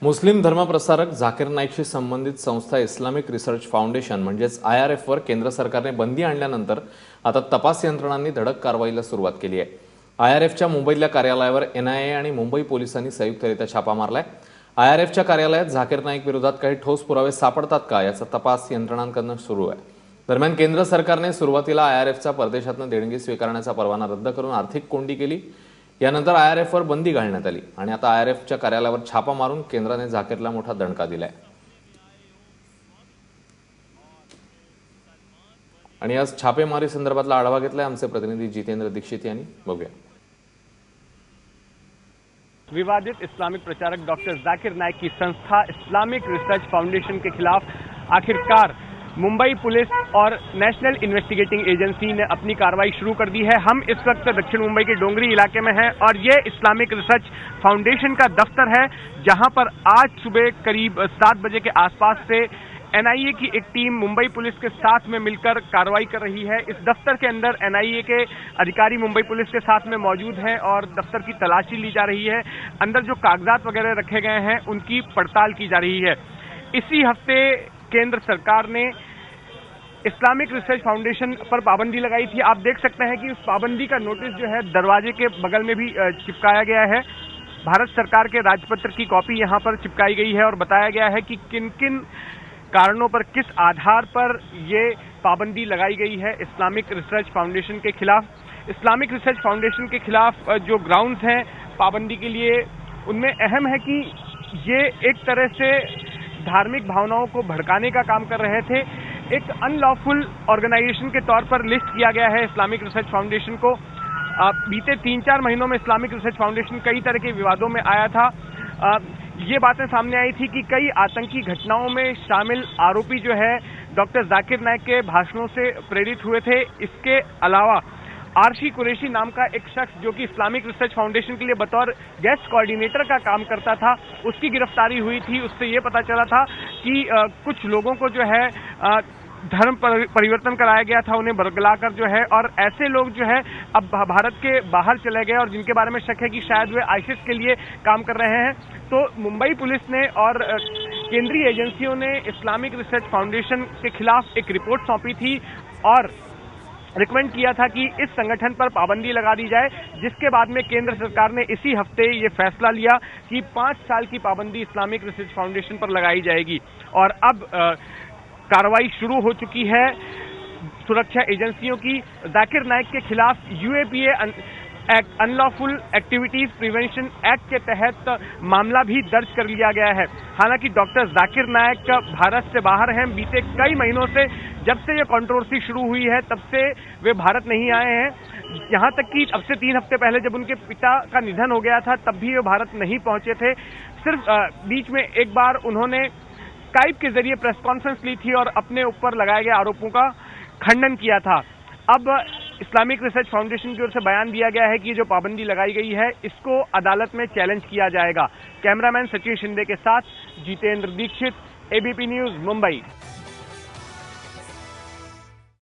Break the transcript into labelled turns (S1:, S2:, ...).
S1: मुस्लिम धर्मप्रसारक झाकीर नाईकशी संबंधित संस्था Islamic research foundation म्हणजेच IRF वर केंद्र सरकारने बंदी आणल्यानंतर आता तपास यंत्रणांनी धडक कारवाईला सुरुवात केली आहे। IRFच्या मुंबईतल्या कार्यालयावर NIA आणि मुंबई पोलिसांनी संयुक्तरित्या छापा मारलाय। IRFच्या कार्यालयात झाकीर नाईक विरोधात काही ठोस पुरावे सापडतात का याचा तपास यंत्रणांकडून सुरू आहे। दरम्यान केंद्र सरकारने सुरुवातीला IRFचा परदेशातून देणगी स्वीकारण्याचा परवाना रद्द करून आर्थिक कोंडी केली। यानंतर IRF वर बंदी घालण्यात आली आणि आता IRFच्या कार्यालयावर छापा मारून केंद्राने झाकीरला मोठा दणका दिलाय। आणि आज छापेमारी संदर्भातला आढावा घेतलाय आमचे प्रतिनिधी जितेंद्र दीक्षित यांनी। बघूया।
S2: विवादित इस्लामिक प्रचारक डॉक्टर जाकिर नाइक की संस्था इस्लामिक रिसर्च फाउंडेशन के खिलाफ आखिरकार मुंबई पुलिस और नेशनल इन्वेस्टिगेटिंग एजेंसी ने अपनी कार्रवाई शुरू कर दी है। हम इस वक्त दक्षिण मुंबई के डोंगरी इलाके में हैं और ये इस्लामिक रिसर्च फाउंडेशन का दफ्तर है, जहां पर आज सुबह करीब 7 बजे के आसपास से NIA की एक टीम मुंबई पुलिस के साथ में मिलकर कार्रवाई कर रही है। इस दफ्तर के अंदर NIA के अधिकारी मुंबई पुलिस के साथ में मौजूद हैं और दफ्तर की तलाशी ली जा रही है। अंदर जो कागजात वगैरह रखे गए हैं उनकी पड़ताल की जा रही है। इसी हफ्ते केंद्र सरकार ने इस्लामिक रिसर्च फाउंडेशन पर पाबंदी लगाई थी। आप देख सकते हैं कि उस पाबंदी का नोटिस जो है दरवाजे के बगल में भी चिपकाया गया है। भारत सरकार के राजपत्र की कॉपी यहां पर चिपकाई गई है और बताया गया है कि किन किन कारणों पर, किस आधार पर ये पाबंदी लगाई गई है इस्लामिक रिसर्च फाउंडेशन के खिलाफ। इस्लामिक रिसर्च फाउंडेशन के खिलाफ जो ग्राउंड्स हैं पाबंदी के लिए, उनमें अहम है कि ये एक तरह से धार्मिक भावनाओं को भड़काने का काम कर रहे थे। एक अनलॉफुल ऑर्गेनाइजेशन के तौर पर लिस्ट किया गया है इस्लामिक रिसर्च फाउंडेशन को। बीते 3-4 महीनों में इस्लामिक रिसर्च फाउंडेशन कई तरह के विवादों में आया था। ये बातें सामने आई थी कि कई आतंकी घटनाओं में शामिल आरोपी जो है डॉक्टर जाकिर नाइक के भाषणों से प्रेरित हुए थे। इसके अलावा आरशी कुरैशी नाम का एक शख्स जो कि इस्लामिक रिसर्च फाउंडेशन के लिए बतौर गेस्ट कोऑर्डिनेटर का काम करता था, उसकी गिरफ्तारी हुई थी। उससे ये पता चला था कि कुछ लोगों को जो है धर्म परिवर्तन कराया गया था, उन्हें बरगलाकर जो है, और ऐसे लोग जो है अब भारत के बाहर चले गए और जिनके बारे में शक है कि शायद वे आईसिस के लिए काम कर रहे हैं। तो मुंबई पुलिस ने और केंद्रीय एजेंसियों ने इस्लामिक रिसर्च फाउंडेशन के खिलाफ एक रिपोर्ट सौंपी थी और रिकमेंड किया था कि इस संगठन पर पाबंदी लगा दी जाए, जिसके बाद में केंद्र सरकार ने इसी हफ्ते ये फैसला लिया कि 5 साल की पाबंदी इस्लामिक रिसर्च फाउंडेशन पर लगाई जाएगी। और अब कार्रवाई शुरू हो चुकी है सुरक्षा एजेंसियों की। जाकिर नाइक के खिलाफ UAPA act, unlawful activities prevention act के तहत मामला भी दर्ज कर लिया गया है। हालांकि डॉक्टर जाकिर नाइक भारत से बाहर हैं। बीते कई महीनों से, जब से ये कंट्रोवर्सी शुरू हुई है, तब से वे भारत नहीं आए हैं। यहां तक कि अब से 3 हफ्ते पहले जब उनके पिता का निधन हो गया था, तब भी वे भारत नहीं पहुंचे थे। सिर्फ बीच में एक बार उन्होंने स्काइप के जरिए प्रेस कॉन्फ्रेंस ली थी और अपने ऊपर लगाए गए आरोपों का खंडन किया था। अब इस्लामिक रिसर्च फाउंडेशन की ओर से बयान दिया गया है कि जो पाबंदी लगाई गई है इसको अदालत में चैलेंज किया जाएगा। कैमरामैन सचिन शिंदे के साथ जितेंद्र दीक्षित, ABP न्यूज, मुंबई।